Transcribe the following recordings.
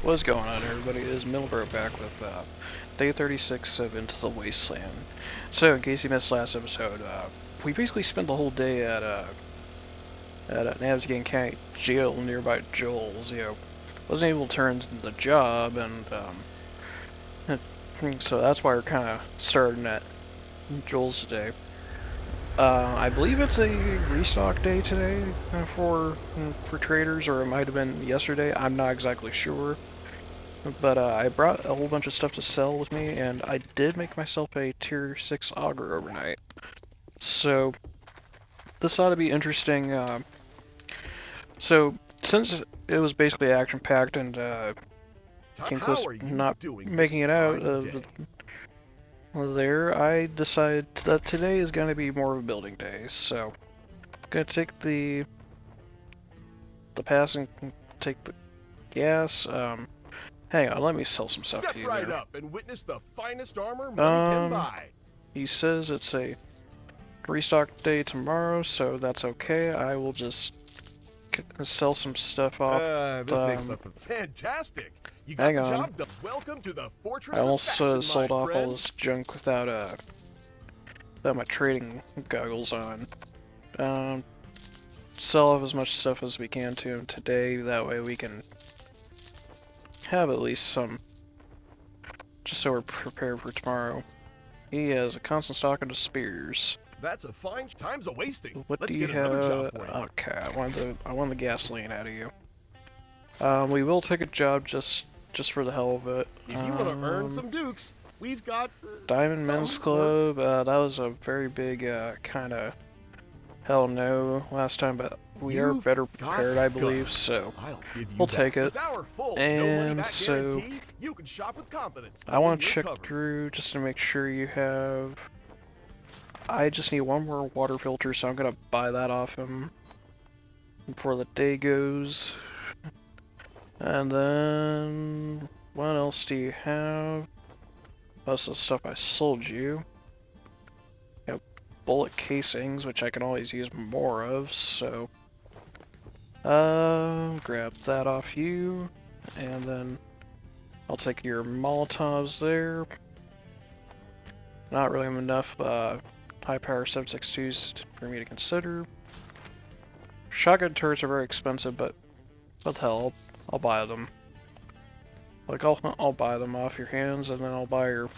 What's going on, everybody? It is Milbro back with day 36 of Into the Wasteland. So, in case you missed last episode, we basically spent the whole day at Navsgan County Jail nearby Joel's. Wasn't able to turn in the job, and so that's why we're kind of starting at Joel's today. I believe it's a restock day today for traders, or it might have been yesterday. I'm not exactly sure. But I brought a whole bunch of stuff to sell with me, and I did make myself a tier 6 auger overnight. So, this ought to be interesting. So, since it was basically action-packed and came close to not making it out there, I decided that today is going to be more of a building day. So, I'm going to take the pass and take the gas. Hang on, let me sell some stuff to you Step right there. up and witness the finest armor money can buy. He says it's a restock day tomorrow, so that's okay. I will just sell some stuff off. This makes something fantastic. You got hang the on. job done. Welcome to the fortress I almost of fashion, sold my off friend. all this junk without my trading goggles on. Sell off as much stuff as we can to him today. That way we can have at least some, just so we're prepared for tomorrow. He has a constant stock of spears. That's a fine time's a wasting. What Let's do you get have? another job for you. Okay, I want the gasoline out of you. We will take a job just for the hell of it. If you want to earn some dukes, we've got Diamond Men's Club. That was a very big kind of hell no last time, but we are better prepared, I believe. So we'll take it. And so you can shop with confidence. I want to check through just to make sure you have. I just need one more water filter, so I'm gonna buy that off him before the day goes. And then what else do you have? Most of the stuff I sold you. Yep, bullet casings, which I can always use more of. So, grab that off you, and then I'll take your Molotovs there. Not really enough high power 7.62s for me to consider. Shotgun turrets are very expensive, but what the hell, I'll buy them. Like, I'll buy them off your hands, and then I'll buy your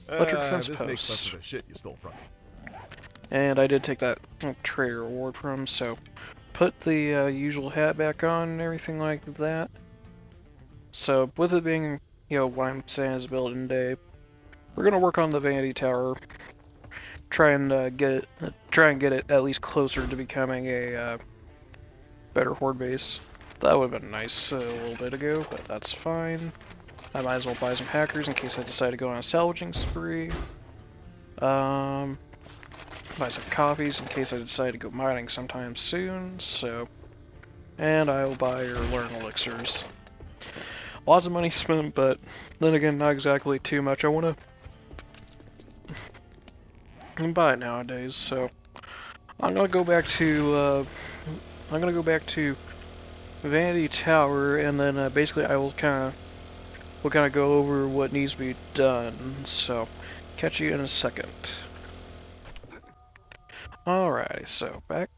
electric fence this posts. makes up for the shit you stole from me. And I did take that trader award from him, so put the usual hat back on and everything like that. So, with it being, what I'm saying is building day, we're gonna work on the vanity tower. Try and get it at least closer to becoming a better horde base. That would have been nice a little bit ago, but that's fine. I might as well buy some hackers in case I decide to go on a salvaging spree. Buy some coffees in case I decide to go mining sometime soon. So, and I will buy your learn elixirs. Lots of money spent, but then again, not exactly too much. I want to buy it nowadays, so I'm gonna go back to Vanity Tower, and then basically I will kind of go over what needs to be done. So, catch you in a second. Alrighty, so back,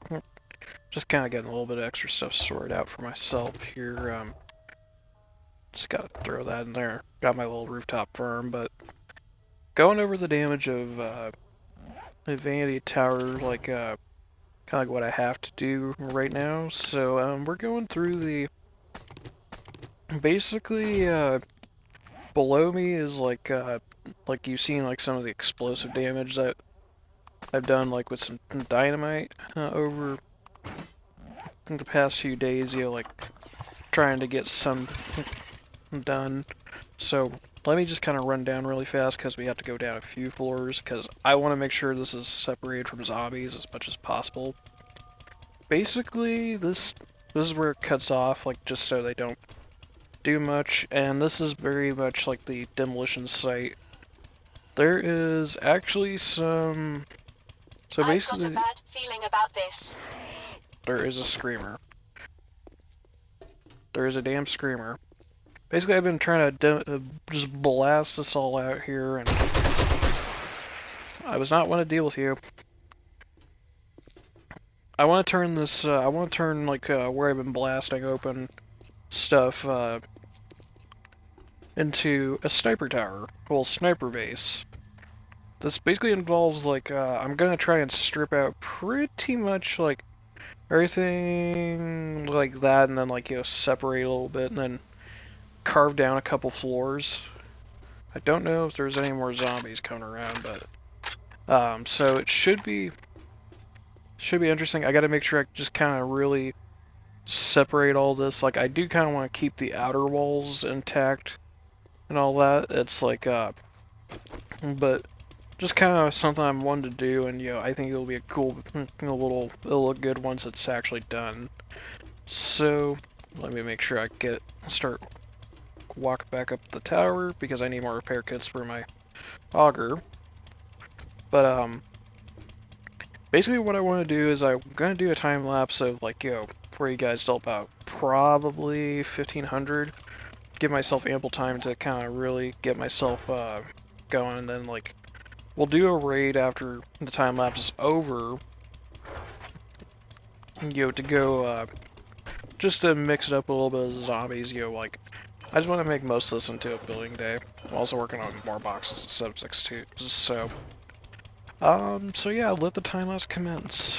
just kind of getting a little bit of extra stuff sorted out for myself here. Just gotta throw that in there. Got my little rooftop farm, but going over the damage of the Vanity Tower, like kind of like what I have to do right now. So we're going through the basically below me is like you've seen like some of the explosive damage that I've done like with some dynamite over the past few days, like trying to get some done. So let me just kind of run down really fast because we have to go down a few floors because I want to make sure this is separated from zombies as much as possible. Basically, this is where it cuts off, like just so they don't do much, and this is very much like the demolition site. There is actually some. So basically, I've got a bad feeling about this. There is a screamer. There is a damn screamer. basically I've been trying to just blast this all out here, and I was not want to deal with you. I want to turn this, I want to turn, like, where I've been blasting open stuff, into a sniper tower. Well, sniper base. This basically involves, like, I'm gonna try and strip out pretty much, like, everything like that, and then, like, separate a little bit, and then carve down a couple floors. I don't know if there's any more zombies coming around, but, so it should be interesting. I gotta make sure I just kind of really separate all this. Like, I do kind of want to keep the outer walls intact and all that. It's like, but just kind of something I'm wanting to do, and I think it'll be a cool, it'll look good once it's actually done. So let me make sure I start walk back up the tower because I need more repair kits for my auger. But basically what I want to do is I'm gonna do a time lapse of, like, for you guys till about probably 1500. Give myself ample time to kind of really get myself going, and then, like, we'll do a raid after the time lapse is over. To go just to mix it up a little bit of zombies. Like, I just want to make most of this into a building day. I'm also working on more boxes instead of 6 too. So yeah, let the time lapse commence.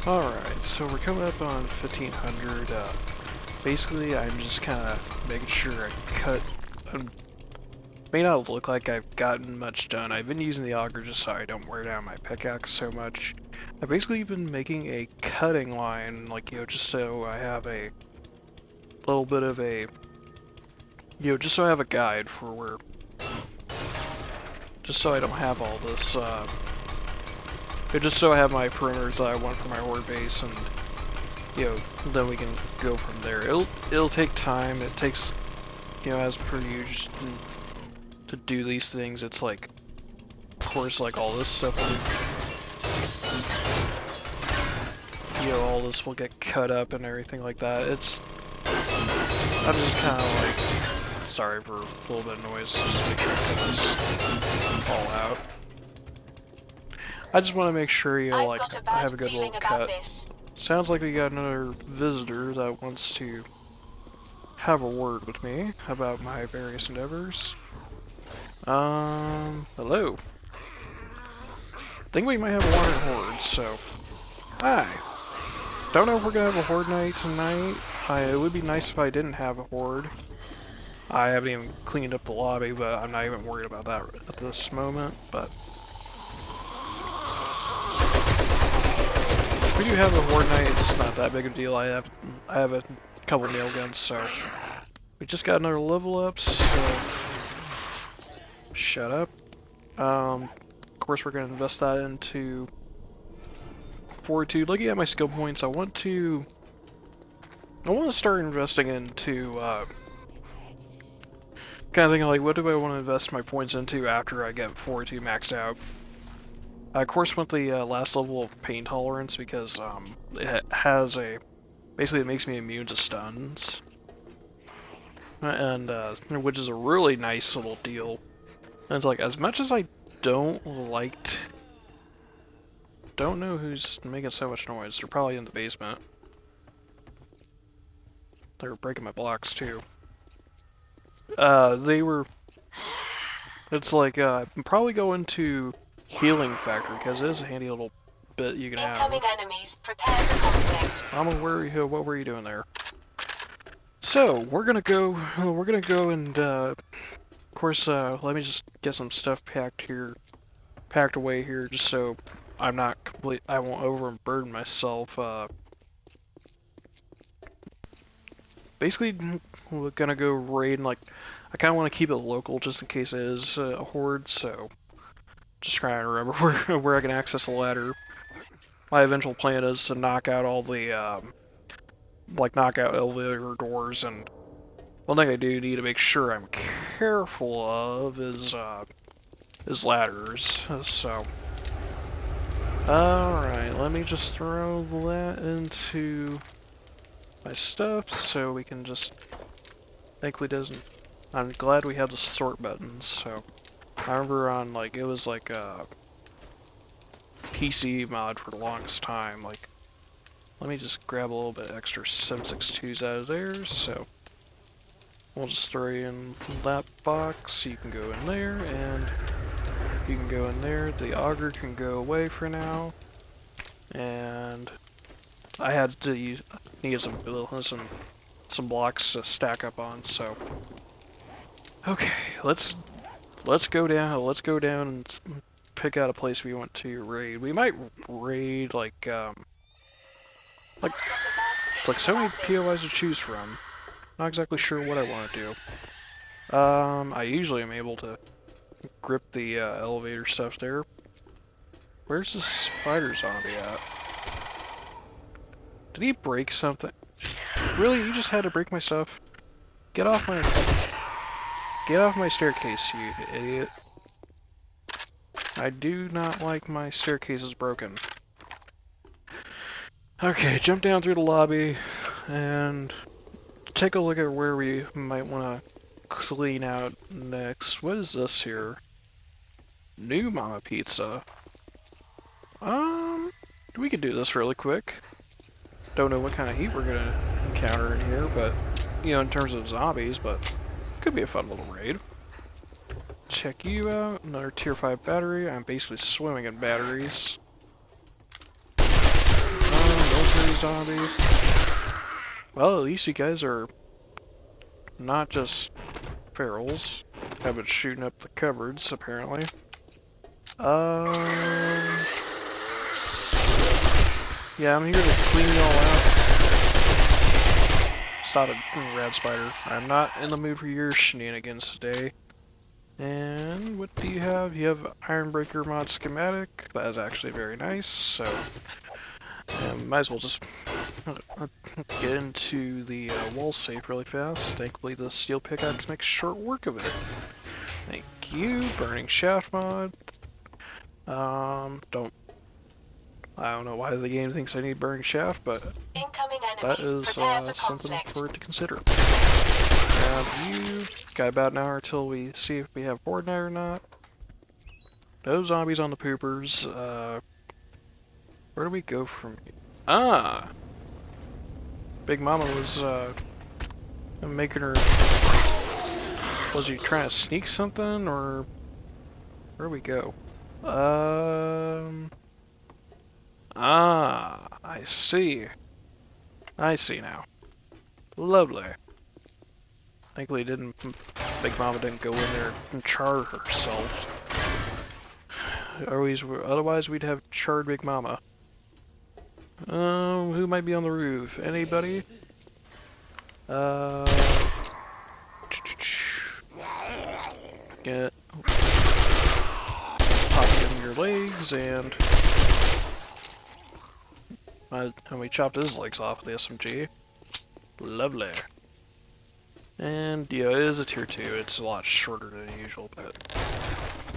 Alright, so we're coming up on 1500. Basically, I'm just kind of making sure I cut. May not look like I've gotten much done. I've been using the auger just so I don't wear down my pickaxe so much. I've basically been making a cutting line, like, just so I have a little bit of a, just so I have a guide for where, just so I don't have all this, just so I have my perimeters that I want for my horde base, and then we can go from there. It'll take time. It takes, as per usual, to do these things. It's like, of course, like all this stuff will, all this will get cut up and everything like that. I'm just kind of like, sorry for a little bit of noise. Just make sure I cut this all out. I just want to make sure, like, I have a good little cut. Sounds like we got another visitor that wants to have a word with me about my various endeavors. Hello. Think we might have a horde, so hi. Don't know if we're gonna have a horde night tonight. It would be nice if I didn't have a horde. I haven't even cleaned up the lobby, but I'm not even worried about that at this moment. But if we do have a horde night, it's not that big of a deal. I have a couple nail guns, so we just got another level up. So shut up. Of course, we're gonna invest that into fortitude. Looking at my skill points, I want to start investing into kind of thinking like, what do I want to invest my points into after I get fortitude maxed out? I of course want the last level of pain tolerance because it has basically it makes me immune to stuns, and which is a really nice little deal. And it's like, as much as I don't know who's making so much noise. They're probably in the basement. They were breaking my blocks too. It's like, I'm probably going to Healing Factory, because it is a handy little bit you can have. Incoming enemies, prepare for conflict. I'm aware, what were you doing there? So, we're gonna go and, of course, let me just get some stuff packed away here, just so I won't overburden myself, basically, we're gonna go raid, and like, I kind of want to keep it local just in case it is a horde, so just trying to remember where I can access the ladder. My eventual plan is to knock out all the, knock out elevator doors, and one thing I do need to make sure I'm careful of is ladders, so. Alright, let me just throw that into my stuff so we can just, thankfully doesn't, I'm glad we have the sort buttons, so. I remember on, like, it was like a PC mod for the longest time, like, let me just grab a little bit extra 7.62s out of there, so. We'll just throw you in that box, you can go in there, and you can go in there, the auger can go away for now, and I had to need some blocks to stack up on, so. Okay, let's go down and pick out a place we want to raid. We might raid like so many POIs to choose from. Not exactly sure what I want to do. I usually am able to grip the elevator stuff there. Where's the spider zombie at? Did he break something? Really? You just had to break my stuff? Get off my staircase, you idiot. I do not like my staircases broken. Okay, jump down through the lobby and take a look at where we might want to clean out next. What is this here? New Mama Pizza. We could do this really quick. Don't know what kind of heat we're gonna encounter in here, but, you know, in terms of zombies, but could be a fun little raid. Check you out. Another tier 5 battery. I'm basically swimming in batteries. Military zombies. Well, at least you guys are not just ferals. Have been shooting up the cupboards, apparently. Yeah, I'm here to clean you all out. Stop it, rad spider. I'm not in the mood for your shenanigans today. And what do you have? You have Ironbreaker mod schematic. That is actually very nice, so might as well just get into the wall safe really fast. Thankfully the steel pickaxe makes short work of it. Thank you. Burning shaft mod. I don't know why the game thinks I need burning shaft, but that is something for it to consider. Grab you. Got about an hour till we see if we have horde night or not. No zombies on the poopers. Where do we go from here? Ah! Big Mama was making her. Was he trying to sneak something, or where do we go? I see. I see now. Lovely. Thankfully, Big Mama didn't go in there and char herself. Otherwise, we'd have charred Big Mama. Who might be on the roof? Anybody? Get pop in your legs and we chopped his legs off with the SMG. Lovely. And yeah, it is a tier 2. It's a lot shorter than usual, but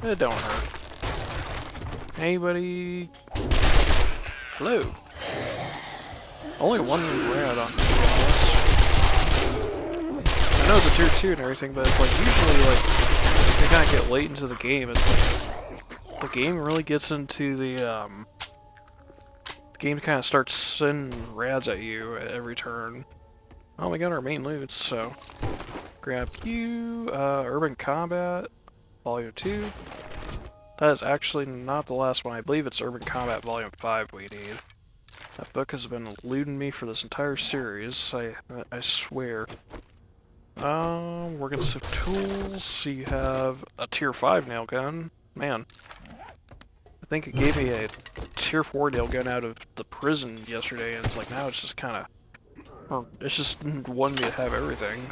it don't hurt. Anybody? Hello. Only one rad on this. I know it's a tier 2 and everything, but it's like usually like you kind of get late into the game. It's like the game really gets into the game kind of starts sending rads at you at every turn. Oh, we got our main loot, so grab you. Urban Combat Volume 2. That is actually not the last one. I believe it's Urban Combat Volume 5 we need. That book has been eluding me for this entire series, I swear. We're gonna some tools. So you have a tier 5 nail gun. Man. I think it gave me a tier 4 nail gun out of the prison yesterday, and it's like now it's just kinda it's just wanting me to have everything.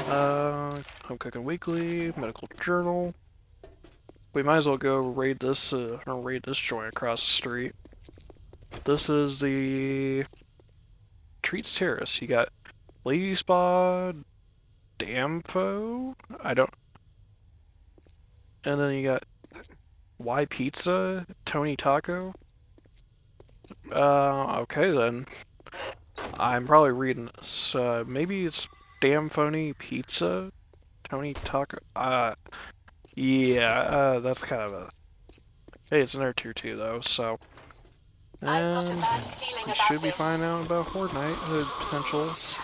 Home Cooking Weekly, Medical Journal. We might as well go raid this joint across the street. This is the Treats Terrace. You got Lady Spa, Damfo, and then you got Y Pizza, Tony Taco. Okay then. I'm probably reading this. Maybe it's Damn Phony Pizza, Tony Taco. Yeah, that's kind of a. Hey, it's another tier 2 though, so. And we should be finding out about Horde Night potentials.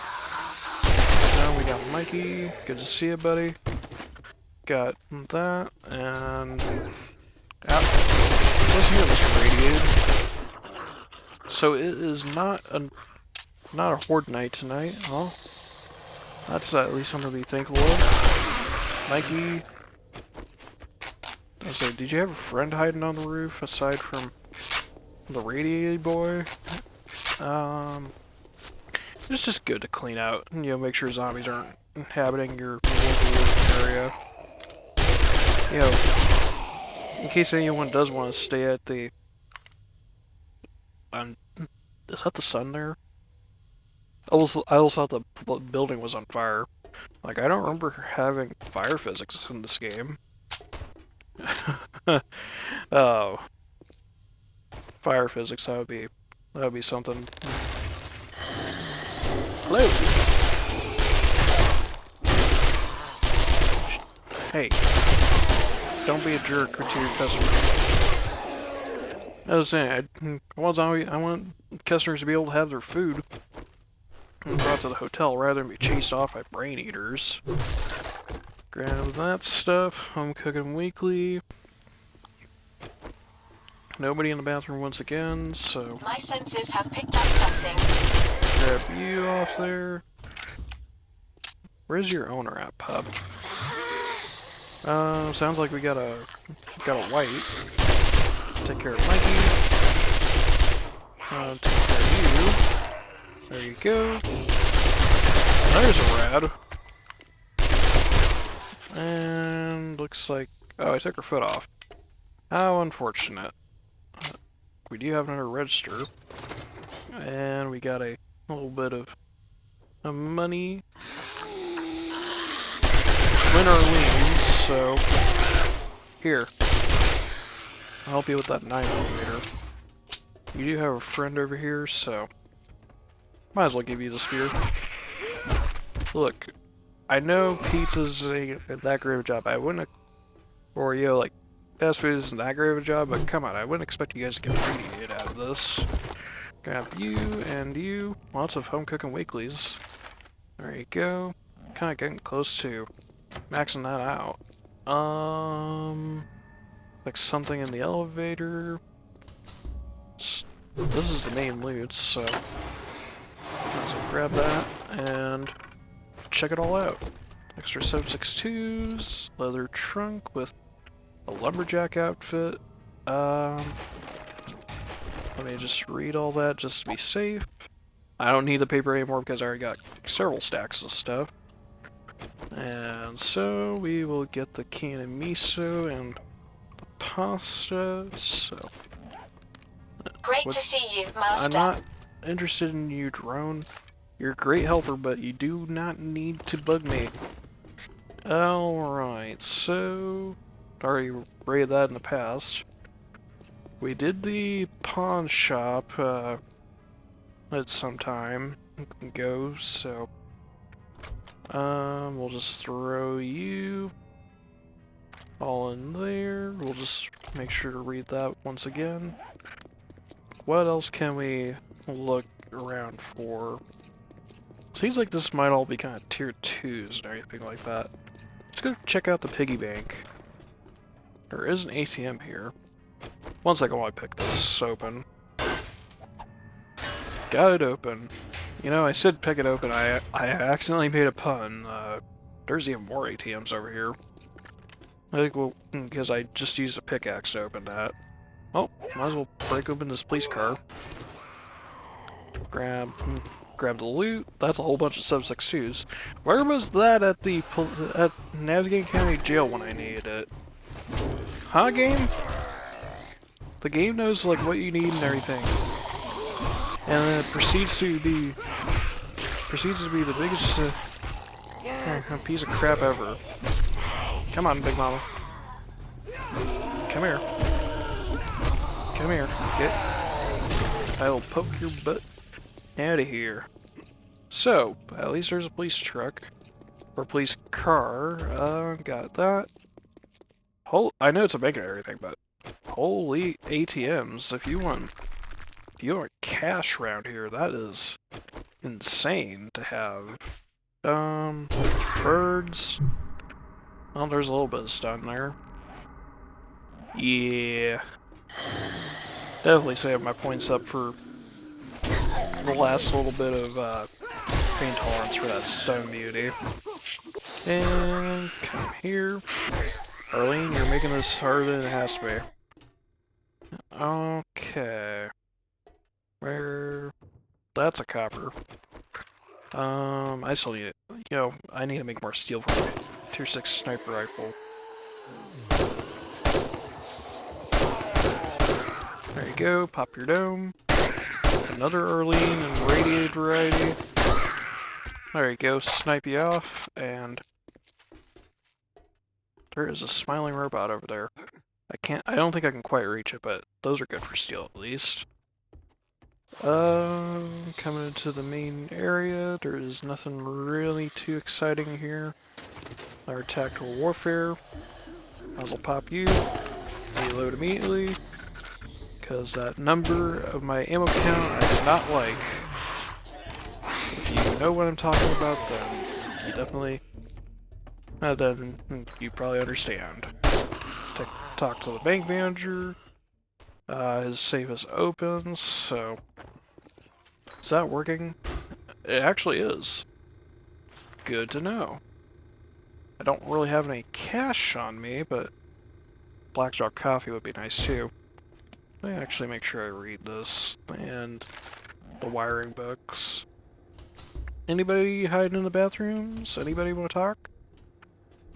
Now we got Mikey. Good to see you, buddy. Got that, and let's hear this radiated. So it is not a Horde Night tonight. Well, that's at least something to be thankful of. Mikey. I was like, did you have a friend hiding on the roof aside from the radiated boy? It's just good to clean out and, you know, make sure zombies aren't inhabiting your local area. You know, in case anyone does want to stay at the... is that the sun there? I also thought the building was on fire. Like, I don't remember having fire physics in this game. Oh. Fire physics, that would be something. Hello! Hey. Don't be a jerk to your customers. I was saying, I want customers to be able to have their food brought to the hotel rather than be chased off by brain eaters. Grab that stuff. Home Cooking Weekly. Nobody in the bathroom once again, so... My senses have picked up something. Grab you off there. Where's your owner at, pup? Sounds like we got a white. Take care of Mikey. Take care of you. There you go. There's a rad. And looks like... oh, I took her foot off. How unfortunate. We do have another register. And we got a little bit of money. Win our liens, so... here. I'll help you with that 9mm. You do have a friend over here, so... might as well give you the spear. Look, I know pizza's that great of a job. I wouldn't... or, you know, like, fast food isn't that great of a job, but come on, I wouldn't expect you guys to get radiated out of this. Grab you and you. Lots of home cooking weeklies. There you go. Kinda getting close to maxing that out. Like something in the elevator. This is the main loot, so... there's a grab that and check it all out. Extra 7.62s, leather trunk with a lumberjack outfit. Let me just read all that just to be safe. I don't need the paper anymore because I already got several stacks of stuff. And so we will get the can of miso and the pasta. So Great to see you, Master. I'm not interested in you, drone. You're a great helper, but you do not need to bug me. Alright, so already rated that in the past. We did the pawn shop at some time ago, so we'll just throw you all in there. We'll just make sure to read that once again. What else can we look around for? Seems like this might all be kind of tier 2s and everything like that. Let's go check out the piggy bank. There is an ATM here. One second while I pick this open. Got it open. You know, I said pick it open. I accidentally made a pun. There's even more ATMs over here. I think well, because I just used a pickaxe to open that. Oh, might as well break open this police car. Grab the loot. That's a whole bunch of sub-6-2s. Where was that at the Navigating County Jail when I needed it? Huh, game? The game knows like what you need and everything, and then it proceeds to be the biggest piece of crap ever. Come on, Big Mama. Come here. Come here. I will poke your butt out of here. So, at least there's a police truck. Or police car. Got that. I know it's a bank and everything, but holy ATMs. If you want cash around here, that is insane to have. Birds. Well, there's a little bit of stun there. Yeah. Definitely save my points up for the last little bit of pain tolerance for that stone beauty. And come here. Arlene, you're making this harder than it has to be. Okay. Where? That's a copper. I still need it. You know, I need to make more steel for my tier 6 sniper rifle. There you go, pop your dome. Another Arlene and radiated variety. There you go, snipe you off, and there is a smiling robot over there. I don't think I can quite reach it, but those are good for steel at least. Coming into the main area, there is nothing really too exciting here. Our tactical warfare. Might as well pop you. Reload immediately. Because that number of my ammo count I do not like. If you know what I'm talking about, then you definitely... then you probably understand. Talk to the bank manager. His safe is open, so... Is that working? It actually is. Good to know. I don't really have any cash on me, but Blackjack coffee would be nice too. Let me actually make sure I read this, and the wiring books. Anybody hiding in the bathrooms? Anybody want to talk?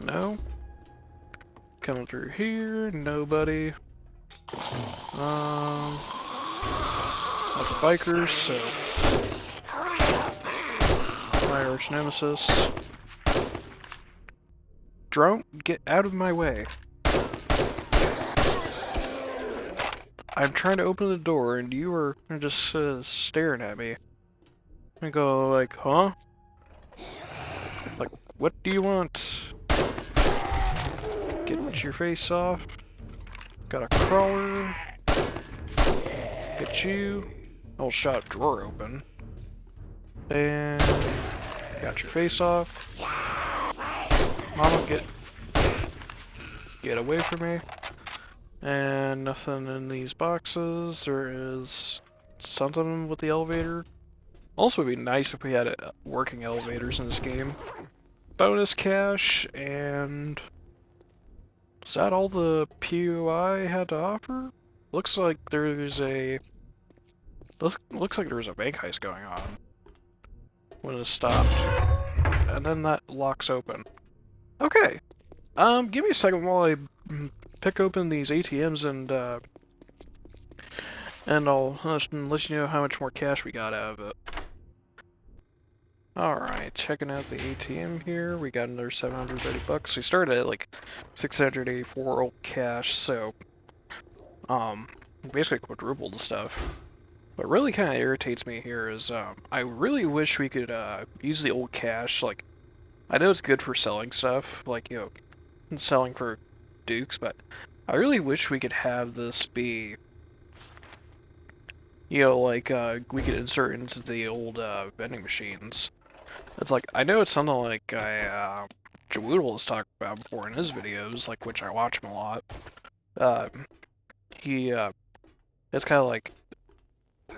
No? Coming through here, nobody. Lots of bikers, so... My arch nemesis. Drone, get out of my way. I'm trying to open the door and you are just staring at me. I go like, huh? Like, what do you want? Get your face off. Got a crawler. Get you. I'll shot drawer open. And got your face off. Mama, get away from me. And nothing in these boxes. There is something with the elevator. Also, it'd be nice if we had working elevators in this game. Bonus cash, and is that all the POI had to offer? Looks like there's a looks like there's a bank heist going on when it stopped, and then that locks open. Okay, give me a second while I pick open these ATMs and I'll let you know how much more cash we got out of it. Alright, checking out the ATM here. We got another 730 bucks. We started at like 684 old cash, so basically quadrupled the stuff. What really kind of irritates me here is I really wish we could use the old cash. Like, I know it's good for selling stuff, like, you know, selling for dukes, but I really wish we could have this be, you know, like we could insert into the old vending machines. It's like, I know it's something like Jawoodle has talked about before in his videos, like, which I watch him a lot. It's kind of like,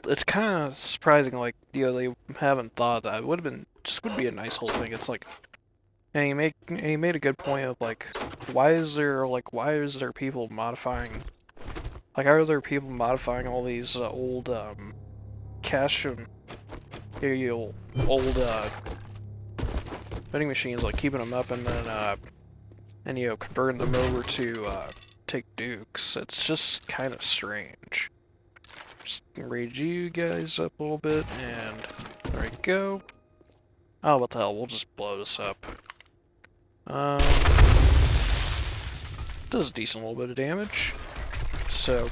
it's kind of surprising, like, you know, they haven't thought that. It would have been, just would be a nice whole thing. It's like, and he made a good point of, like, why is there people modifying, like, are there people modifying all these old, cash and, you know, old, vending machines, like keeping them up and then, you know, converting them over to, take dukes. It's just kind of strange. Just raise you guys up a little bit, and there we go. Oh, what the hell, we'll just blow this up. Does a decent little bit of damage. So,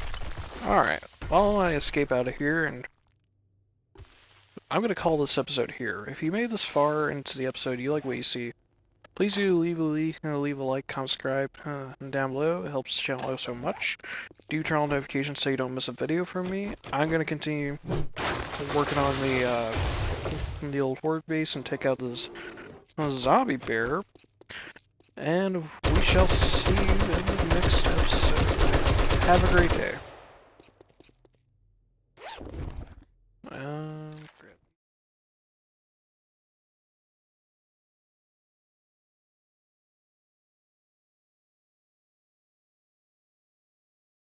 alright. Well, I escape out of here, and I'm gonna call this episode here. If you made this far into the episode, you like what you see, please do leave a like, comment, subscribe down below. It helps the channel out so much. Do turn on notifications so you don't miss a video from me. I'm gonna continue working on the old horde base and take out this zombie bear. And we shall see you in the next episode. Have a great day.